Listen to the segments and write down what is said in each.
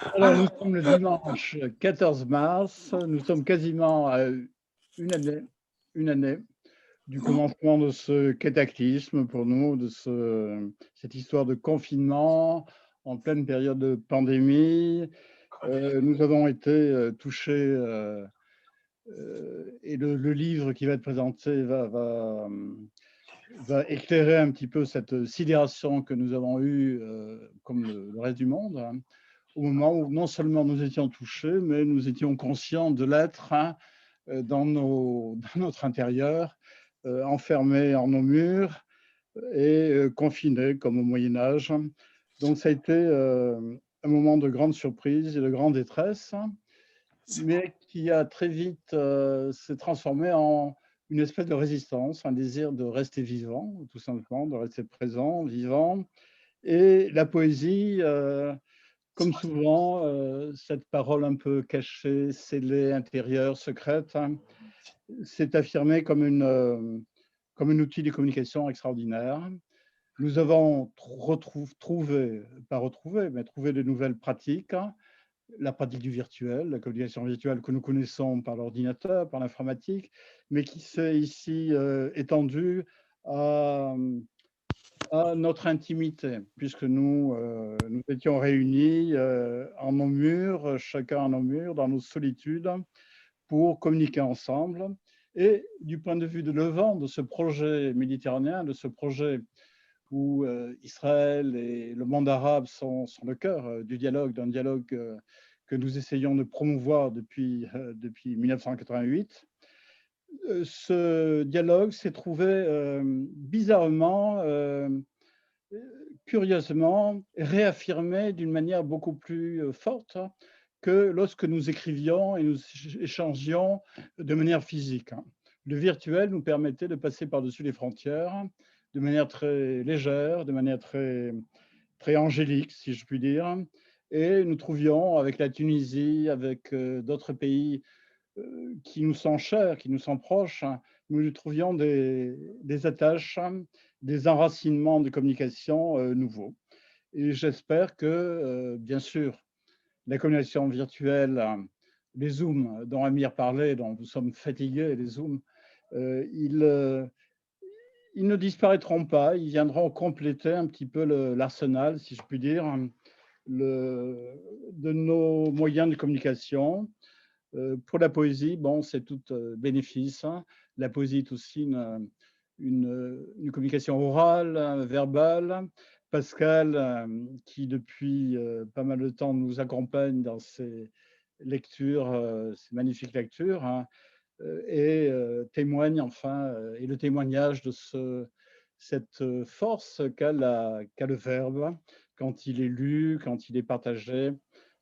Alors, nous sommes le dimanche 14 mars. Nous sommes quasiment à année, une année du commencement de ce cataclysme pour nous, de cette histoire de confinement en pleine période de pandémie. Nous avons été touchés et le livre qui va être présenté va éclairer un petit peu cette sidération que nous avons eue, comme le reste du monde, hein, au moment où non seulement nous étions touchés, mais nous étions conscients de l'être, hein, dans notre intérieur, enfermés en nos murs et confinés comme au Moyen Âge. Donc ça a été un moment de grande surprise et de grande détresse, mais qui a très vite s'est transformé en une espèce de résistance, un désir de rester vivant, tout simplement, de rester présent, vivant. Et la poésie, comme souvent, cette parole un peu cachée, scellée, intérieure, secrète, hein, s'est affirmée comme un outil de communication extraordinaire. Nous avons trouvé, pas retrouvé, mais trouvé de nouvelles pratiques, hein, la pratique du virtuel, la communication virtuelle que nous connaissons par l'ordinateur, par l'informatique, mais qui s'est ici étendue à, à notre intimité, puisque nous étions réunis en nos murs, chacun à nos murs, dans nos solitudes, pour communiquer ensemble. Et du point de vue de Levant, de ce projet méditerranéen, de ce projet où Israël et le monde arabe sont le cœur du dialogue, d'un dialogue que nous essayons de promouvoir depuis 1988. Ce dialogue s'est trouvé bizarrement, curieusement, réaffirmé d'une manière beaucoup plus forte que lorsque nous écrivions et nous échangions de manière physique, hein. Le virtuel nous permettait de passer par-dessus les frontières de manière très légère, de manière très angélique, si je puis dire. Et nous trouvions avec la Tunisie, avec d'autres pays qui nous sont chers, qui nous sont proches, hein, nous trouvions des attaches, hein, des enracinements de communication nouveaux. Et j'espère que, bien sûr, la communication virtuelle, les Zooms dont Amir parlait, dont nous sommes fatigués, les Zooms, ils ne disparaîtront pas, ils viendront compléter un petit peu l'arsenal, si je puis dire, de nos moyens de communication. Pour la poésie, bon, c'est tout bénéfice, hein. La poésie est aussi une communication orale, verbale. Pascal, qui depuis pas mal de temps nous accompagne dans ses lectures, ces magnifiques lectures, hein, et témoigne enfin, et le témoignage de cette force qu'a le verbe quand il est lu, quand il est partagé,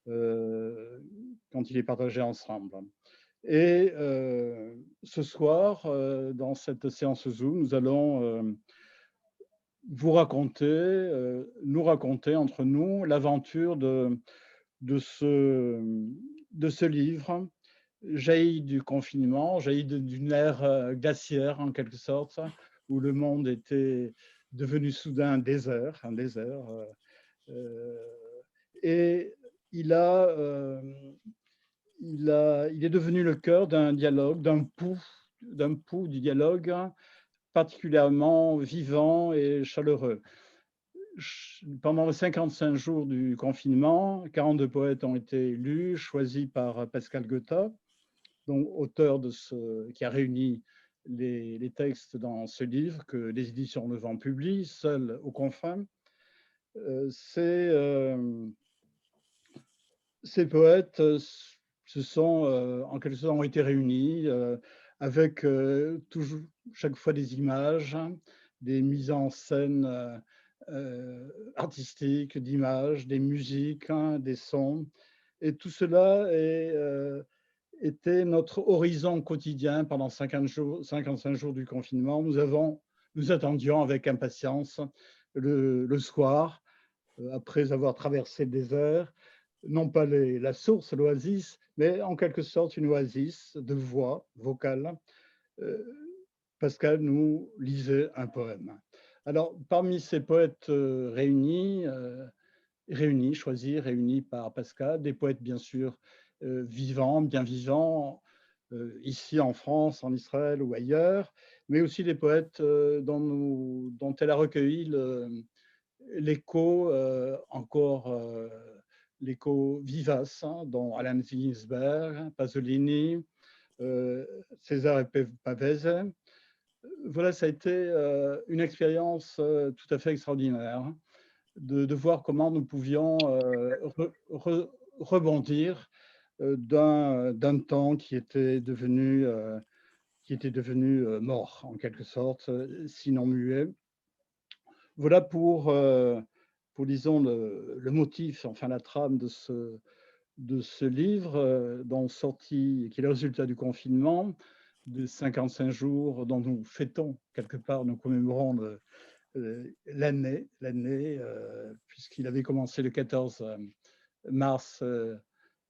euh, quand il est partagé ensemble. Et ce soir, dans cette séance Zoom, nous allons vous raconter, nous raconter entre nous l'aventure de ce, de ce livre, jaillit du confinement, jaillit d'une ère glaciaire en quelque sorte, où le monde était devenu soudain un désert. Euh, et il a, il est devenu le cœur d'un dialogue, d'un pouls du dialogue particulièrement vivant et chaleureux. Pendant les 55 jours du confinement, 42 poètes ont été lus, choisis par Pascal Goethe, donc auteur qui a réuni les textes dans ce livre que les éditions Le Vent publient, Seul aux confins. Euh, ces, euh, ces poètes en quelque sorte ont été réunis avec toujours, chaque fois des images, hein, des mises en scène artistiques, d'images, des musiques, hein, des sons. Et tout cela était notre horizon quotidien pendant 55 jours du confinement. Nous attendions avec impatience le soir, après avoir traversé le désert, non pas la source, l'oasis, mais en quelque sorte une oasis de voix vocale. Euh, Pascal nous lisait un poème. Alors, parmi ces poètes réunis, réunis, choisis, réunis par Pascal, des poètes bien sûr vivants, bien vivants, ici en France, en Israël ou ailleurs, mais aussi des poètes dont elle a recueilli l'écho encore l'écho vivace, hein, dont Allen Ginsberg, Pasolini, euh, César Pavese. Voilà, ça a été une expérience tout à fait extraordinaire, hein, de voir comment nous pouvions rebondir d'un temps qui était devenu mort, en quelque sorte, sinon muet. Voilà pour disons, le motif, enfin la trame de ce livre qui est le résultat du confinement, de 55 jours dont nous fêtons quelque part, nous commémorons l'année, puisqu'il avait commencé le 14 mars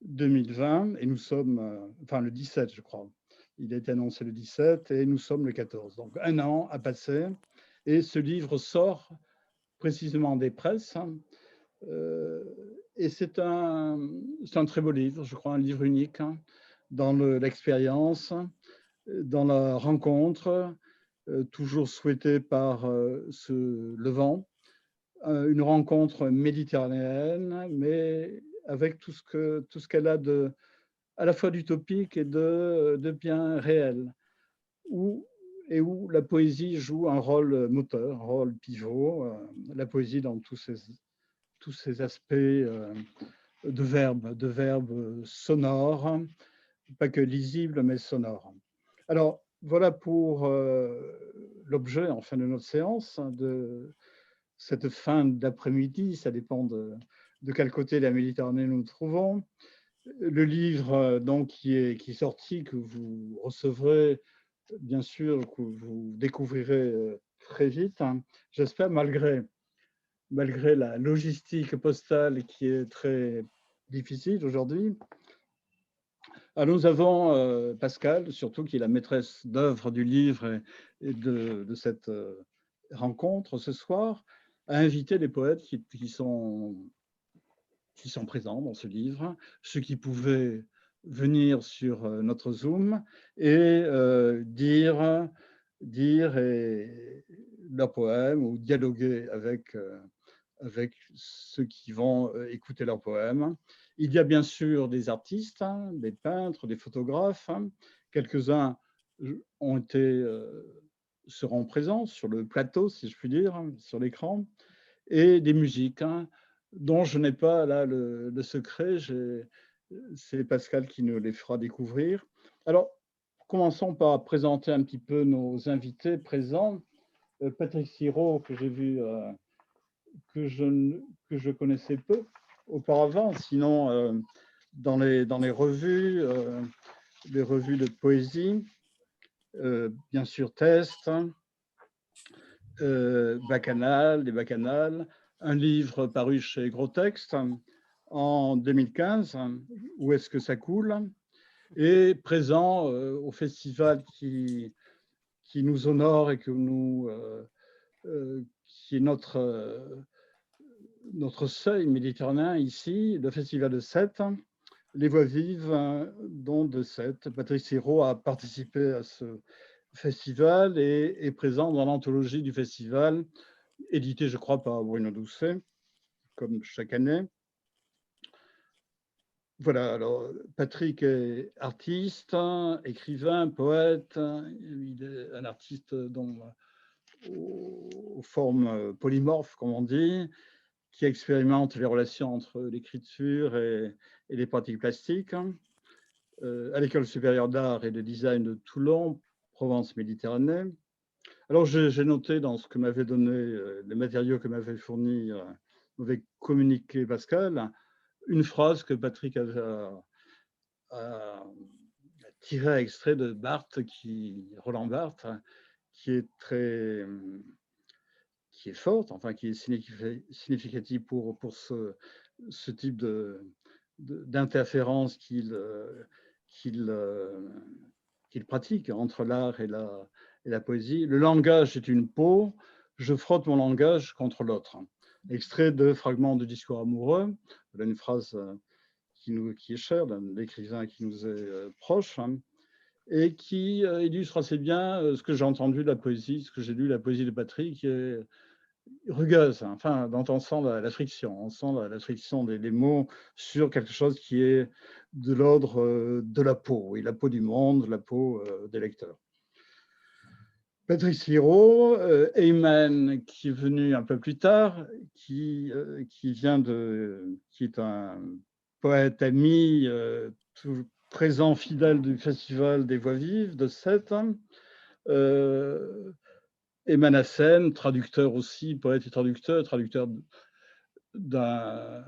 2020 et nous sommes, enfin le 17 je crois, il a été annoncé le 17 et nous sommes le 14. Donc un an a passé et ce livre sort précisément des presses. Et c'est un très beau livre, je crois, un livre unique hein, dans l'expérience, dans la rencontre, toujours souhaitée par ce Levant, une rencontre méditerranéenne, mais avec tout ce qu'elle a à la fois d'utopique et de bien réel, où la poésie joue un rôle moteur, un rôle pivot, la poésie dans tous ces aspects de verbes sonores, pas que lisibles, mais sonores. Alors, voilà pour l'objet, enfin, de notre séance, hein, de cette fin d'après-midi, ça dépend de quel côté de la Méditerranée nous nous trouvons. Le livre donc, qui est sorti, que vous recevrez, bien sûr, que vous découvrirez très vite, hein, j'espère, malgré la logistique postale qui est très difficile aujourd'hui. Alors nous avons Pascal, surtout qui est la maîtresse d'œuvre du livre et de cette rencontre ce soir, a invité des poètes qui sont présents dans ce livre, ceux qui pouvaient venir sur notre Zoom et dire leurs poèmes ou dialoguer avec ceux qui vont écouter leurs poèmes. Il y a bien sûr des artistes, hein, des peintres, des photographes. Hein. Quelques-uns seront présents sur le plateau, si je puis dire, hein, sur l'écran, et des musiques, hein, dont je n'ai pas là le secret. C'est Pascal qui nous les fera découvrir. Alors, commençons par présenter un petit peu nos invités présents. Patrick Sirot, que j'ai vu que je connaissais peu auparavant, sinon dans les revues de poésie, bien sûr Test, les Bacchanales, un livre paru chez Gros Texte en 2015, Où est-ce que ça coule, et présent au festival qui nous honore et qui est notre seuil méditerranéen ici, le festival de Sète, Les Voix Vives, dont de Sète. Patrice Hérault a participé à ce festival et est présent dans l'anthologie du festival, édité, je crois, par Bruno Doucet, comme chaque année. Voilà, alors Patrick est artiste, écrivain, poète, il est un artiste aux formes polymorphes, comme on dit, qui expérimente les relations entre l'écriture et les pratiques plastiques. À l'École supérieure d'art et de design de Toulon, Provence-Méditerranée. Alors, j'ai noté dans ce que m'avait donné, les matériaux que m'avait fourni, m'avait communiqué Pascal, une phrase que Patrick a tirée extrait de Roland Barthes, qui est forte, enfin qui est significative pour ce type d'interférence qu'il pratique entre l'art et la poésie. Le langage est une peau, je frotte mon langage contre l'autre. extrait de fragments de discours amoureux. Voilà une phrase qui est chère, d'un écrivain qui nous est proche, hein, et qui illustre assez bien ce que j'ai entendu de la poésie, ce que j'ai lu de la poésie de Patrick, qui est rugueuse, hein. Enfin, dont on sent la friction, on sent la friction des mots sur quelque chose qui est de l'ordre de la peau, et la peau du monde, la peau des lecteurs. Patrice Liraud, Eyman, qui est venu un peu plus tard, qui est un poète ami, présent fidèle du Festival des Voix Vives de Sète. Eyman Hassen, traducteur aussi, poète et traducteur d'un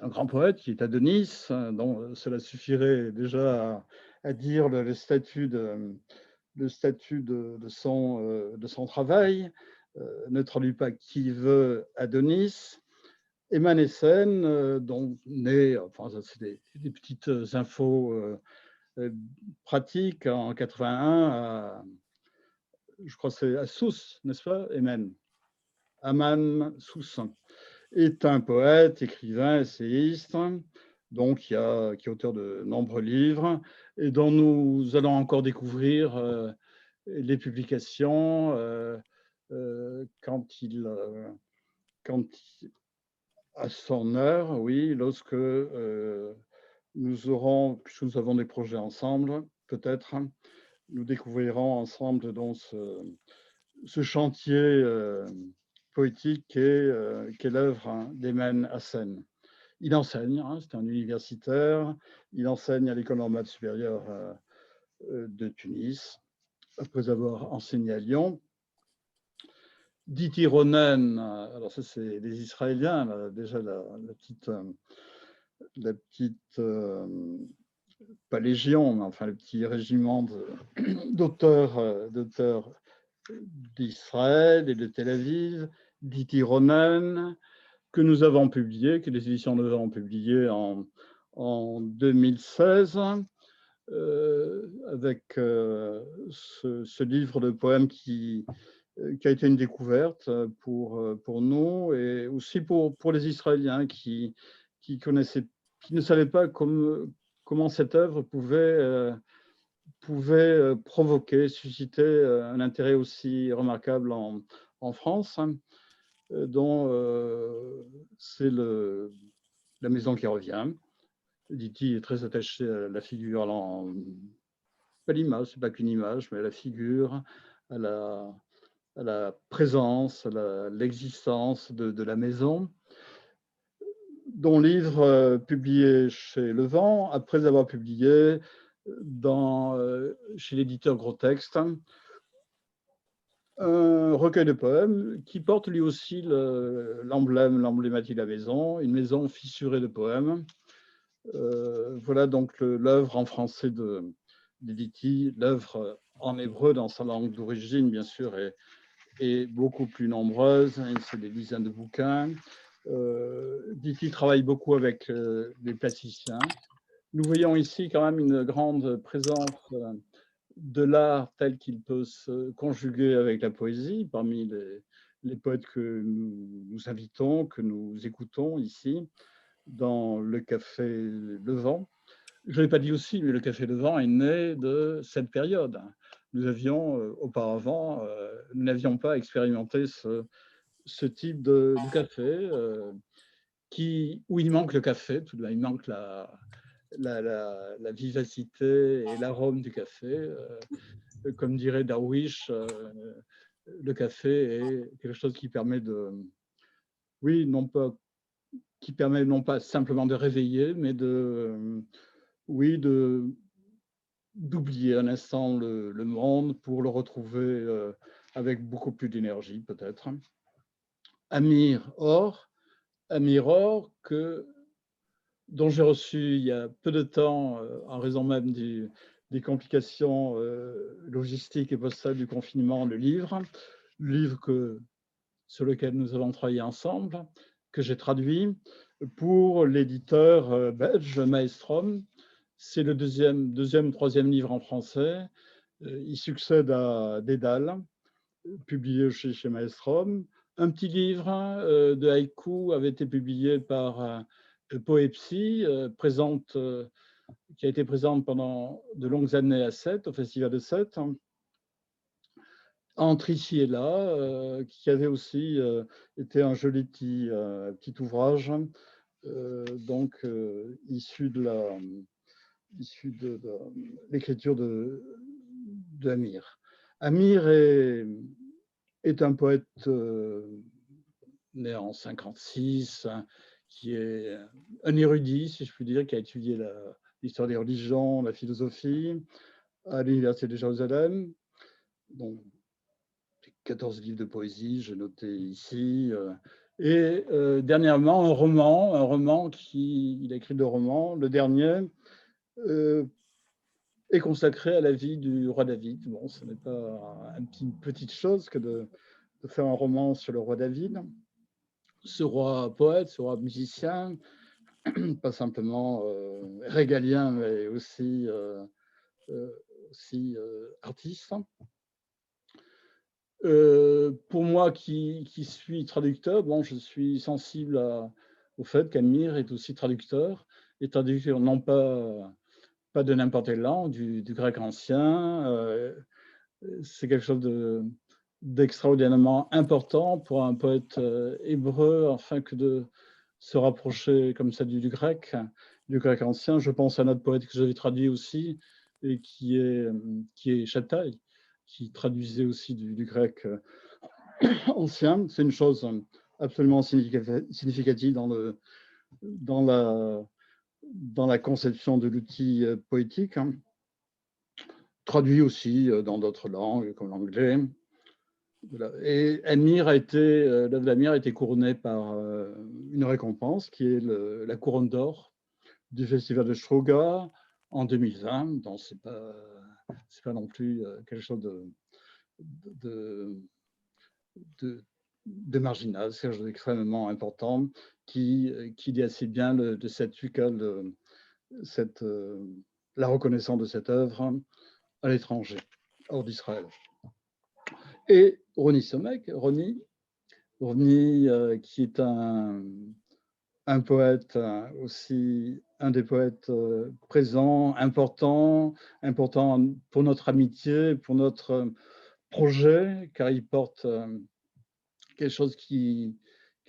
grand poète qui est Adonis, dont cela suffirait déjà à dire le statut de son travail, ne traduit pas qui veut Adonis. Eyman Hassen, dont naît, enfin ça c'est des petites infos pratiques, en 81, je crois que c'est à Sousse, n'est-ce pas, Eyman? Aman Sousse est un poète, écrivain, essayiste, donc qui est auteur de nombreux livres et dont nous allons encore découvrir les publications quand à son heure, oui, lorsque nous aurons, puisque nous avons des projets ensemble, peut-être, nous découvrirons ensemble dans ce chantier poétique qu'est l'œuvre, hein, d'Eyman Hassen. Il enseigne, hein, c'est un universitaire, il enseigne à l'École normale supérieure de Tunis, après avoir enseigné à Lyon. Diti Ronen, alors ça c'est les Israéliens, là, déjà la petite pas légion, mais enfin le petit régiment d'auteurs d'Israël et de Tel Aviv, Diti Ronen, que nous avons publié, que les éditions nous avons publié en 2016, avec ce livre de poèmes qui a été une découverte pour nous et aussi pour les Israéliens qui ne savaient pas comment cette œuvre pouvait provoquer, susciter un intérêt aussi remarquable en France, hein, dont c'est la maison qui revient. Diti est très attaché à la figure, pas l'image, c'est pas qu'une image, mais à la figure, à la présence, à l'existence de la maison, dont livre publié chez Le Vent, après avoir publié chez l'éditeur Gros Texte, un recueil de poèmes qui porte lui aussi l'emblématique de la maison, une maison fissurée de poèmes. Voilà donc l'œuvre en français d'Editi, l'œuvre en hébreu dans sa langue d'origine, bien sûr, est beaucoup plus nombreuse, c'est des dizaines de bouquins. Editi travaille beaucoup avec les plasticiens. Nous voyons ici quand même une grande présence de l'art tel qu'il peut se conjuguer avec la poésie parmi les poètes que nous invitons, que nous écoutons ici dans le Café Le Vent. Je ne l'ai pas dit aussi, mais le Café Le Vent est né de cette période. Nous avions auparavant, nous n'avions pas expérimenté ce type de café où il manque le café, tout de même, il manque la vivacité et l'arôme du café. Comme dirait Darwish, le café est quelque chose qui permet non pas simplement de réveiller, mais d'oublier un instant le monde pour le retrouver avec beaucoup plus d'énergie, peut-être. Amir Or, dont j'ai reçu il y a peu de temps, en raison même des complications logistiques et postales du confinement, le livre sur lequel nous allons travailler ensemble, que j'ai traduit pour l'éditeur belge Maelstrom. C'est le troisième livre en français. Il succède à Dédale, publié chez Maelstrom. un petit livre de haïku avait été publié par Poepsi, qui a été présente pendant de longues années à Sète, au Festival de Sète, entre ici et là, qui avait aussi été un joli petit ouvrage, donc issu de l'écriture d'Amir. Amir est un poète né en 56, qui est un érudit, si je puis dire, qui a étudié l'histoire des religions, la philosophie à l'Université de Jérusalem. Donc, 14 livres de poésie, j'ai noté ici. Et dernièrement, un roman il a écrit 2 romans. Le dernier est consacré à la vie du roi David. Bon, ce n'est pas une petite chose que de faire un roman sur le roi David. Ce roi poète, ce roi musicien, pas simplement régalien, mais aussi artiste. Pour moi qui suis traducteur, bon, je suis sensible au fait qu'Amir est aussi traducteur, et traducteur non pas de n'importe quelle langue, du grec ancien. C'est quelque chose d'extraordinairement important pour un poète hébreu, afin que de se rapprocher comme ça du grec ancien. Je pense à notre poète que j'avais traduit aussi, et qui est Chataï, qui traduisait aussi du grec ancien. C'est une chose absolument significative dans la conception de l'outil poétique, hein. Traduit aussi dans d'autres langues comme l'anglais. Voilà. Et l'œuvre d'Amir a été couronnée par une récompense qui est la couronne d'or du Festival de Struga en 2020. Donc c'est pas non plus quelque chose de marginal, c'est quelque chose d'extrêmement important qui dit assez bien de cette la reconnaissance de cette œuvre à l'étranger, hors d'Israël. Et Roni Somek, qui est un poète aussi, un des poètes présents, important pour notre amitié, pour notre projet, car il porte quelque chose qu'une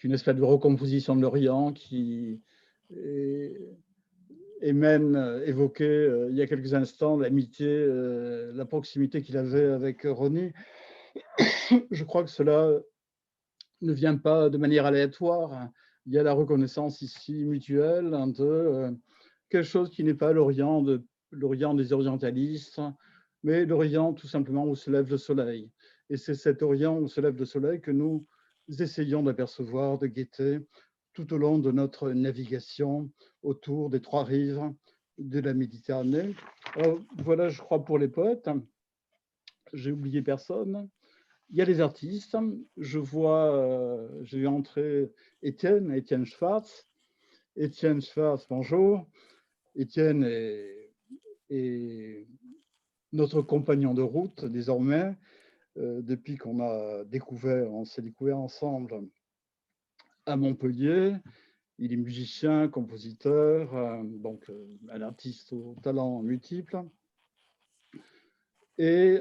espèce de recomposition de l'Orient, qui est même évoqué il y a quelques instants, l'amitié, la proximité qu'il avait avec Roni. Je crois que cela ne vient pas de manière aléatoire. Il y a la reconnaissance ici mutuelle de quelque chose qui n'est pas l'Orient des orientalistes, mais l'Orient tout simplement où se lève le soleil. Et c'est cet Orient où se lève le soleil que nous essayons d'apercevoir, de guetter tout au long de notre navigation autour des 3 rives de la Méditerranée. Alors, voilà, je crois, pour les poètes. J'ai oublié personne. Il y a les artistes. Je vois, j'ai vu entrer Étienne Schwartz. Étienne Schwartz, bonjour. Étienne est notre compagnon de route désormais, depuis on s'est découvert ensemble à Montpellier. Il est musicien, compositeur, donc un artiste aux talents multiples. Et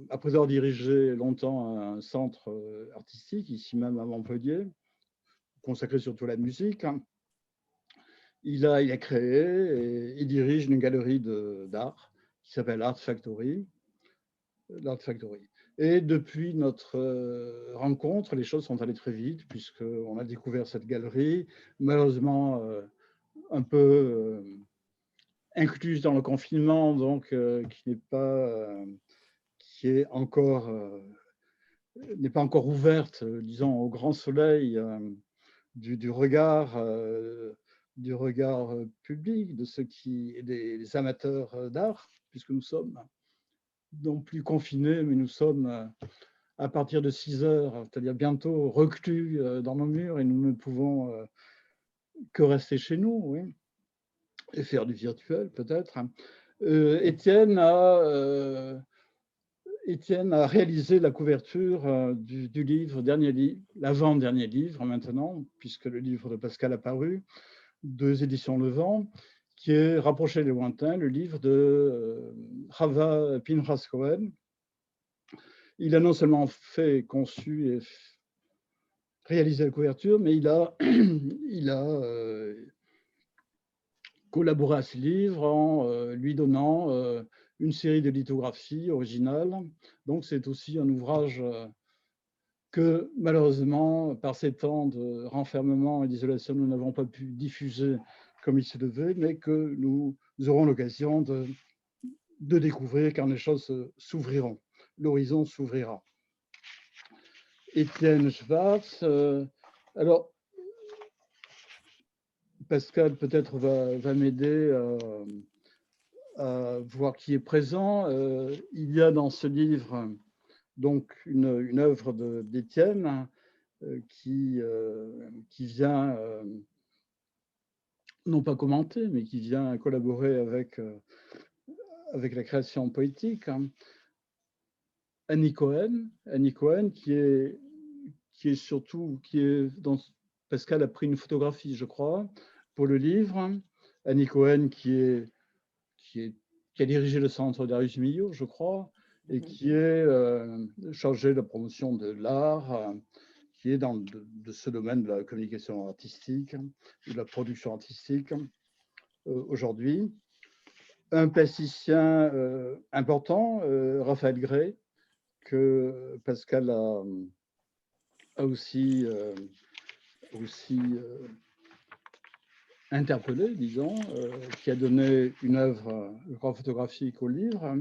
après avoir dirigé longtemps un centre artistique, ici même à Montpellier, consacré surtout à la musique, il a créé et il dirige une galerie d'art qui s'appelle Art Factory. Et depuis notre rencontre, les choses sont allées très vite, puisqu'on a découvert cette galerie, malheureusement un peu incluse dans le confinement, donc qui n'est pas encore ouverte, disons, au grand soleil du regard public, de ceux des amateurs d'art, puisque nous sommes non plus confinés, mais nous sommes à partir de 6 heures, c'est-à-dire bientôt reclus dans nos murs, et nous ne pouvons que rester chez nous, oui, et faire du virtuel peut-être. Étienne Étienne a réalisé la couverture du livre, l'avant-dernier livre maintenant, puisque le livre de Pascal a paru, 2 éditions Le Vent, qui est Rapprocher les lointains, le livre de Chava Pinchas Cohen. Il a non seulement conçu et réalisé la couverture, mais il a collaboré à ce livre en lui donnant une série de lithographies originales. Donc c'est aussi un ouvrage que malheureusement, par ces temps de renfermement et d'isolation, nous n'avons pas pu diffuser comme il se devait, mais que nous aurons l'occasion de découvrir quand les choses s'ouvriront, l'horizon s'ouvrira. Étienne Schwartz, alors Pascal peut-être va m'aider à voir qui est présent. Il y a dans ce livre donc une œuvre d'Étienne qui vient non pas commenter, mais qui vient collaborer avec la création poétique. Annie Cohen qui est surtout, Pascal a pris une photographie, je crois, pour le livre. Annie Cohen qui a dirigé le centre Darius Milhaud, je crois, et qui est chargée de la promotion de l'art, qui est dans de ce domaine de la communication artistique, de la production artistique aujourd'hui. Un plasticien important, Raphaël Gray, que Pascal a aussi interpellé, disons, qui a donné une œuvre photographique au livre.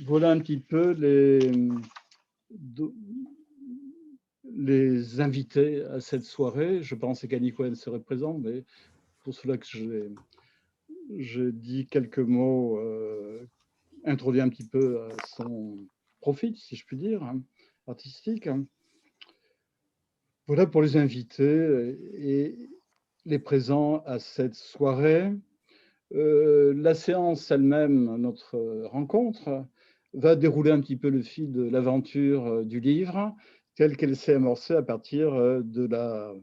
Voilà un petit peu les invités à cette soirée. Je pensais qu'Annie Cohen serait présente, mais pour cela que j'ai dit quelques mots, introduit un petit peu à son profil, si je puis dire, artistique. Voilà pour les invités et les présents à cette soirée. La séance elle-même, notre rencontre, va dérouler un petit peu le fil de l'aventure du livre, telle qu'elle s'est amorcée à partir de la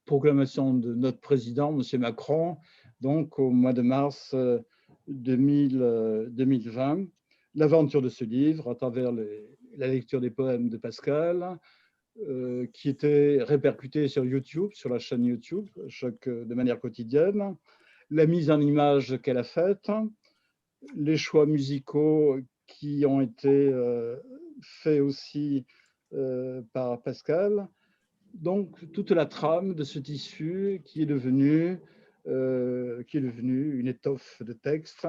proclamation de notre président, M. Macron, donc au mois de mars 2020. L'aventure de ce livre, à travers la lecture des poèmes de Pascal, qui était répercutée sur YouTube, sur la chaîne YouTube, de manière quotidienne, la mise en image qu'elle a faite, les choix musicaux qui ont été faits aussi par Pascal. Donc, toute la trame de ce tissu qui est devenu une étoffe de texte,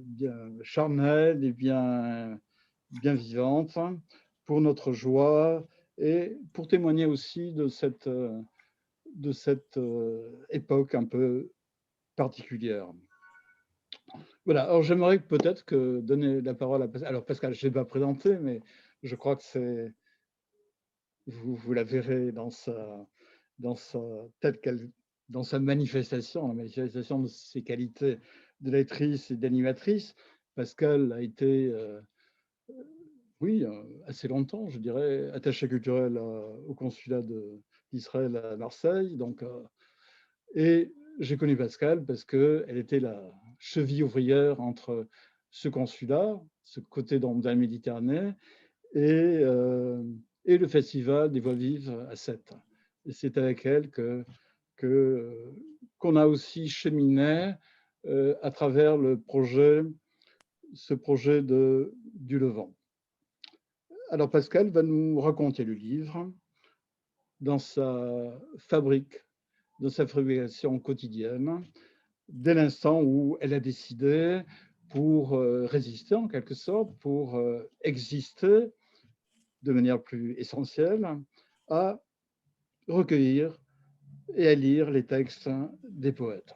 bien charnelle et bien vivante pour notre joie et pour témoigner aussi de cette époque un peu particulière. Voilà, alors j'aimerais peut-être donner la parole à Pascal. Alors Pascal, je ne l'ai pas présenté, mais je crois que vous la verrez dans sa manifestation, la manifestation de ses qualités de lectrice et d'animatrice. Pascal a été, assez longtemps, je dirais, attaché culturel au consulat d'Israël à Marseille. Donc, et j'ai connu Pascal parce qu'elle était la cheville ouvrière entre ce consulat, ce côté de la Méditerranée, et le Festival des Voix Vives à Sète. Et c'est avec elle qu'on a aussi cheminé à travers ce projet du Levant. Alors Pascal va nous raconter le livre dans sa fabrication quotidienne, dès l'instant où elle a décidé, pour résister en quelque sorte, pour exister de manière plus essentielle, à recueillir et à lire les textes des poètes.